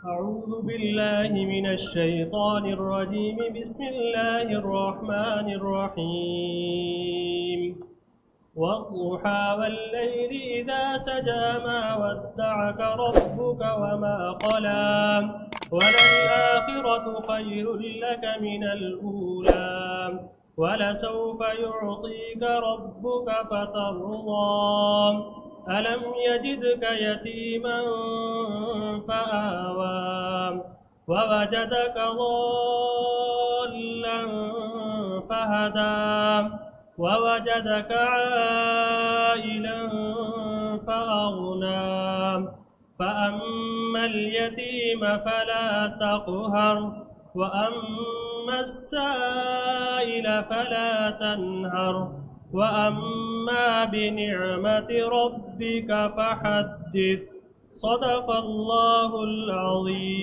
أعوذ بالله من الشيطان الرجيم. بسم الله الرحمن الرحيم. والضحى والليل إذا سجى ما ودعك ربك وما قلى وللآخرة خير لك من الأولى ولسوف يعطيك ربك فترضى ألم يجدك يتيما فآوى ووجدك ضالا فهدى ووجدك عائلا فأغنى فأما اليتيم فلا تقهر وأما السائل فلا تنهر وأما بنعمة ربك فحدث. صدق الله العظيم.